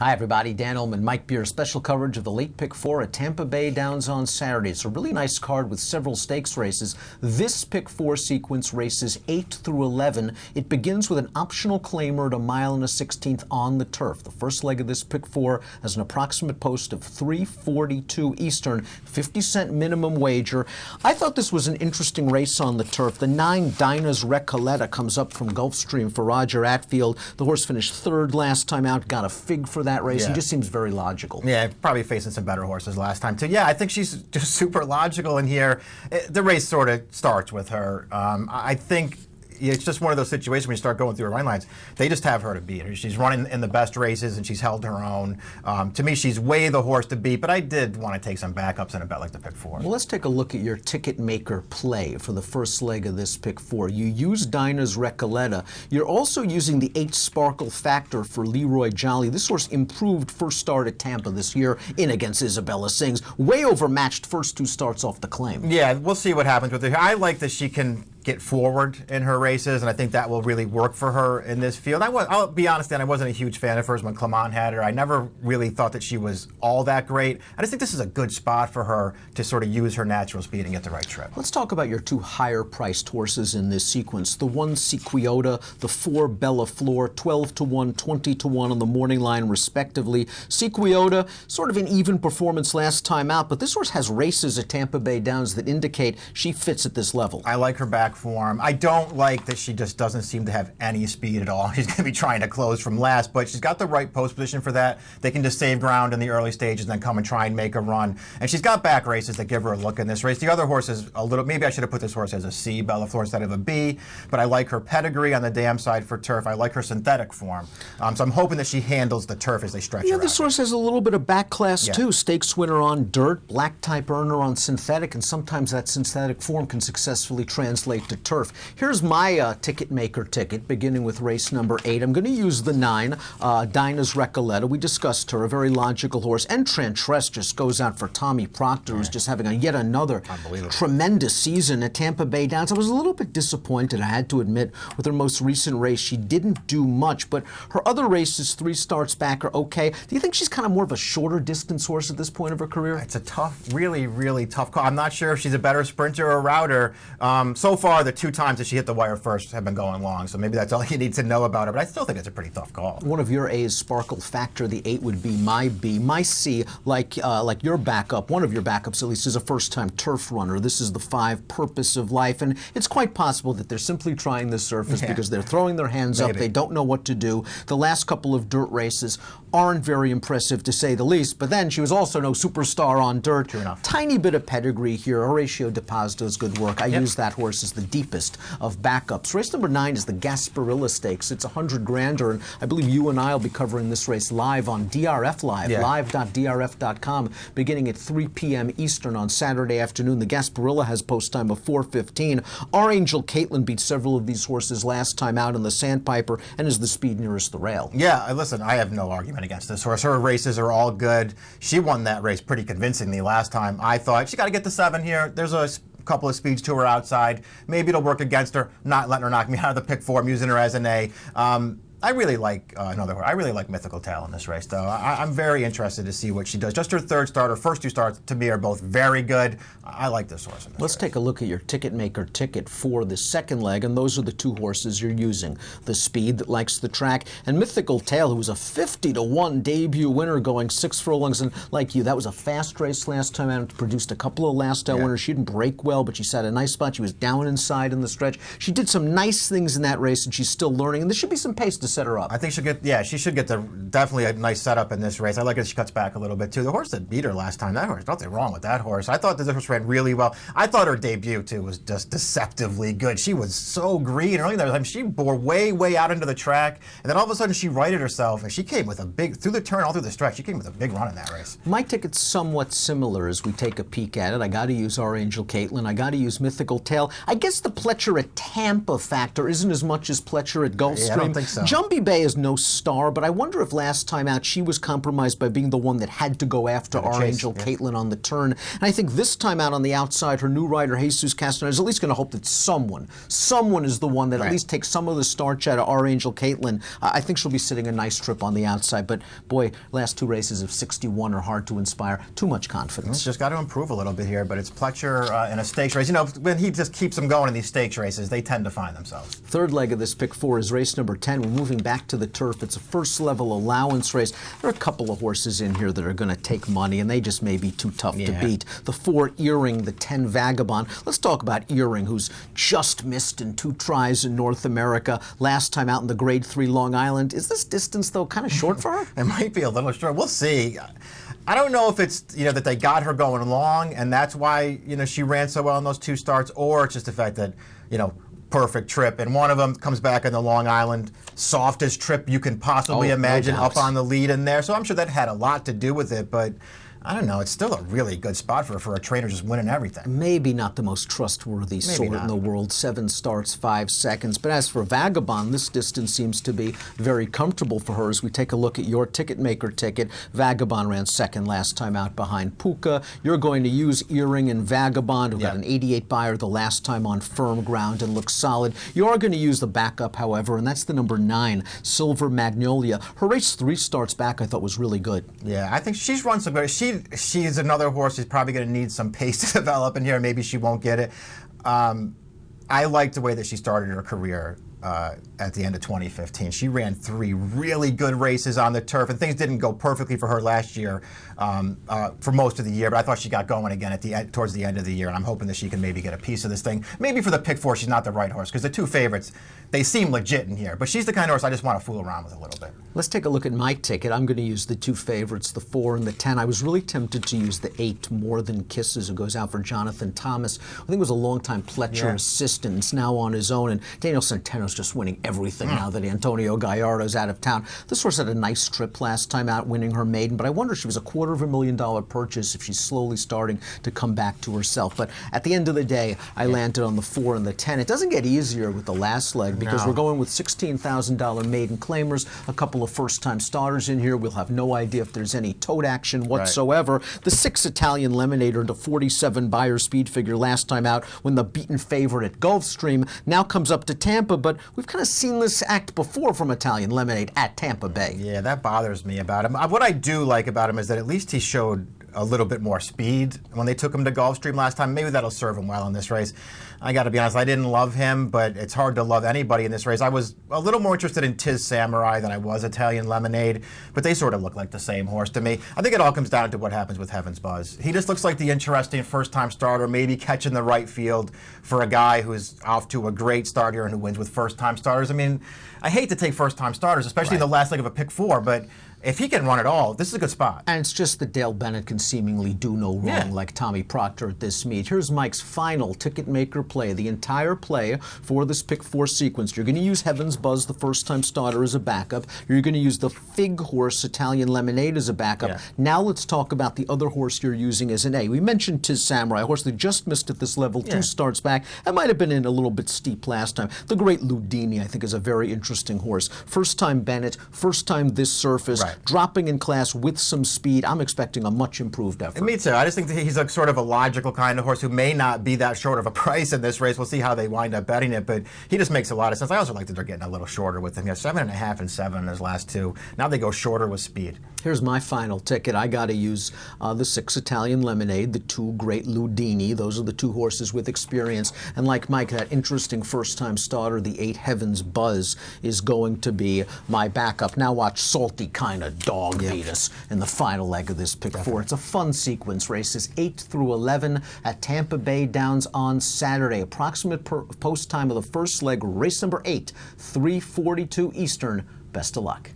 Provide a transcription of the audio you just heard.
Hi everybody, Dan Illman, Mike Beer, special coverage of the late pick 4 at Tampa Bay Downs on Saturday. It's a really nice card with several stakes races. This pick 4 sequence races 8 through 11. It begins with an optional claimer at 1 1/16 on the turf. The first leg of this pick 4 has an approximate post of $3.42 Eastern, 50-cent minimum wager. I thought this was an interesting race on the turf. The 9 Dinah's Recoleta comes up from Gulfstream for Roger Atfield. The horse finished third last time out, got a fig for that race. Yeah. He just seems very logical. Yeah, probably facing some better horses last time too. Yeah, I think she's just super logical in here. The race sort of starts with her. I think it's just one of those situations when you start going through her run lines, they just have her to beat. She's running in the best races and she's held her own. To me, she's way the horse to beat, but I did want to take some backups in a bet like the pick 4. Well, let's take a look at your ticket maker play for the first leg of this pick 4. You use Dinah's Recoleta. You're also using the 8 Sparkle Factor for Leroy Jolly. This horse improved first start at Tampa this year in against Isabella Sings. Way overmatched first 2 starts off the claim. Yeah, we'll see what happens with her. I like that she can get forward in her races, and I think that will really work for her in this field. I'll be honest, Dan, I wasn't a huge fan of hers when Clement had her. I never really thought that she was all that great. I just think this is a good spot for her to sort of use her natural speed and get the right trip. Let's talk about your 2 higher-priced horses in this sequence. The 1 Sequiota, the 4 Bella Flor, 12-1, 20-1 on the morning line, respectively. Sequiota, sort of an even performance last time out, but this horse has races at Tampa Bay Downs that indicate she fits at this level. I like her back form. I don't like that she just doesn't seem to have any speed at all. She's going to be trying to close from last, but she's got the right post position for that. They can just save ground in the early stages and then come and try and make a run. And she's got back races that give her a look in this race. The other horse is a little, maybe I should have put this horse as a C, Bella Flor, instead of a B, but I like her pedigree on the dam side for turf. I like her synthetic form. So I'm hoping that she handles the turf as they stretch her out. This horse has a little bit of back class too. Stakes winner on dirt, black type earner on synthetic, and sometimes that synthetic form can successfully translate to turf. Here's my ticket maker ticket, beginning with race number 8. I'm going to use the 9, Dinah's Recoleta. We discussed her, a very logical horse. Entrentress just goes out for Tommy Proctor, who's just having yet another tremendous season at Tampa Bay Downs. I was a little bit disappointed, I had to admit, with her most recent race. She didn't do much, but her other races, 3 starts back, are okay. Do you think she's kind of more of a shorter distance horse at this point of her career? It's a tough, really, really tough call. I'm not sure if she's a better sprinter or router. So far, the 2 times that she hit the wire first have been going long, so maybe that's all you need to know about her, but I still think it's a pretty tough call. One of your A's, Sparkle Factor, the 8 would be my B. My C, like your backup, one of your backups at least, is a first-time turf runner. This is the 5, Purpose of Life, and it's quite possible that they're simply trying the surface because they're throwing their hands up, they don't know what to do. The last couple of dirt races aren't very impressive, to say the least, but then she was also no superstar on dirt. True enough. Tiny bit of pedigree here. Horatio DePaz does good work. I use that horse as the deepest of backups. Race number 9 is the Gasparilla Stakes. It's $100,000, and I believe you and I will be covering this race live on DRF Live, live.drf.com, beginning at 3 p.m. Eastern on Saturday afternoon. The Gasparilla has post time of 4:15. Our Angel Caitlin beat several of these horses last time out in the Sandpiper and is the speed nearest the rail. Yeah, listen, I have no argument against this horse. Her races are all good. She won that race pretty convincingly last time. I thought she got to get to 7 here. There's a couple of speeds to her outside. Maybe it'll work against her, not letting her knock me out of the pick 4. I'm using her as an A. I really like another horse. I really like Mythical Tale in this race, though. I'm very interested to see what she does. Just her third start, her first 2 starts, to me, are both very good. I like this horse in this Let's race. take a look at your ticket maker ticket for the second leg, and those are the 2 horses you're using. The Speed that likes the track, and Mythical Tale, who was a 50-1 debut winner going 6 furlongs. And like you, that was a fast race last time out. Produced a couple of last out winners. She didn't break well, but she sat a nice spot. She was down inside in the stretch. She did some nice things in that race, and she's still learning, and there should be some pace to set her up. I think she'll get, she should get definitely a nice setup in this race. I like it. She cuts back a little bit too. The horse that beat her last time, that horse, nothing wrong with that horse. I thought this horse ran really well. I thought her debut too was just deceptively good. She was so green early that time. She bore way out into the track, and then all of a sudden she righted herself, and she came with a big, through the turn, all through the stretch, she came with a big run in that race. My ticket's somewhat similar as we take a peek at it. I got to use Our Angel Caitlin. I got to use Mythical Tale. I guess the Pletcher at Tampa factor isn't as much as Pletcher at Gulfstream. Yeah, I don't think so. Brumby Bay is no star, but I wonder if last time out she was compromised by being the one that had to go after our angel Caitlin on the turn. And I think this time out on the outside, her new rider, Jesus Castaneda, is at least going to hope that someone is the one that at least takes some of the starch out of our angel Caitlin. I think she'll be sitting a nice trip on the outside, but boy, last two races of 61 are hard to inspire. Too much confidence. Just got to improve a little bit here, but it's Pletcher in a stakes race. You know, when he just keeps them going in these stakes races, they tend to find themselves. Third leg of this pick 4 is race number 10. We're moving back to the turf. It's a first level allowance race. There are a couple of horses in here that are going to take money, and they just may be too tough to beat. The 4 Earring, the 10 Vagabond. Let's talk about Earring, who's just missed in 2 tries in North America. Last time out in the Grade 3 Long Island. Is this distance, though, kind of short for her? It might be a little short. We'll see. I don't know if it's, you know, that they got her going long, and that's why, you know, she ran so well in those 2 starts, or it's just the fact that, you know, perfect trip. And one of them comes back in the Long Island, softest trip you can possibly imagine, up on the lead in there. So I'm sure that had a lot to do with it, but I don't know. It's still a really good spot for a trainer just winning everything. Maybe not the most trustworthy sort in the world. 7 starts, 5 seconds. But as for Vagabond, this distance seems to be very comfortable for her. As we take a look at your ticket maker ticket, Vagabond ran second last time out behind Puka. You're going to use Earring and Vagabond, who got an 88 buyer the last time on firm ground and looks solid. You are going to use the backup, however, and that's the number 9, Silver Magnolia. Her race 3 starts back I thought was really good. Yeah, I think she's run some good. She's another horse who's probably going to need some pace to develop in here. Maybe she won't get it. I liked the way that she started her career at the end of 2015. She ran 3 really good races on the turf, and things didn't go perfectly for her last year for most of the year, but I thought she got going again at towards the end of the year, and I'm hoping that she can maybe get a piece of this thing. Maybe for the pick 4, she's not the right horse, because the 2 favorites, they seem legit in here, but she's the kind of horse I just want to fool around with a little bit. Let's take a look at my ticket. I'm going to use the 2 favorites, the 4 and the 10. I was really tempted to use the 8, More Than Kisses, who goes out for Jonathan Thomas. I think was a long-time Pletcher assistant. It's now on his own, and Daniel Centeno's just winning everything now that Antonio Gallardo's out of town. This horse had a nice trip last time out, winning her maiden, but I wonder if she was a $250,000 purchase if she's slowly starting to come back to herself. But at the end of the day, I landed on the 4 and the 10. It doesn't get easier with the last leg because we're going with $16,000 maiden claimers, a couple of first-time starters in here. We'll have no idea if there's any tote action whatsoever. The 6 Italian Lemonade earned a 47 buyer speed figure last time out when the beaten favorite at Gulfstream now comes up to Tampa, but we've kind of seen this act before from Italian Lemonade at Tampa Bay. Yeah, that bothers me about him. What I do like about him is that at least he showed a little bit more speed when they took him to Gulfstream last time. Maybe that'll serve him well in this race. I got to be honest, I didn't love him, but it's hard to love anybody in this race. I was a little more interested in Tiz Samurai than I was Italian Lemonade, but they sort of look like the same horse to me. I think it all comes down to what happens with Heaven's Buzz. He just looks like the interesting first-time starter, maybe catching the right field for a guy who's off to a great start here and who wins with first-time starters. I mean, I hate to take first-time starters, especially in the last leg of a pick 4, but if he can run it all, this is a good spot. And it's just that Dale Bennett can seemingly do no wrong like Tommy Proctor at this meet. Here's Mike's final ticket maker play, the entire play for this pick 4 sequence. You're going to use Heaven's Buzz, the first-time starter, as a backup. You're going to use the Fig Horse, Italian Lemonade, as a backup. Now let's talk about the other horse you're using as an A. We mentioned Tiz Samurai, a horse that just missed at this level 2 starts back. That might have been in a little bit steep last time. The Great Ludini, I think, is a very interesting horse. First-time Bennett, first-time this surface. Dropping in class with some speed. I'm expecting a much improved effort. Me too. I just think that he's a sort of a logical kind of horse who may not be that short of a price in this race. We'll see how they wind up betting it, but he just makes a lot of sense. I also like that they're getting a little shorter with him. He has 7.5 and 7 in his last 2. Now they go shorter with speed. Here's my final ticket. I got to use the 6 Italian Lemonade, the 2 Great Ludini. Those are the 2 horses with experience. And like Mike, that interesting first-time starter, the 8 Heaven's Buzz, is going to be my backup. Now watch Salty kind of dog beat us in the final leg of this pick 4. It's a fun sequence. Races 8 through 11 at Tampa Bay Downs on Saturday. Approximate post time of the first leg, race number 8, 3:42 Eastern. Best of luck.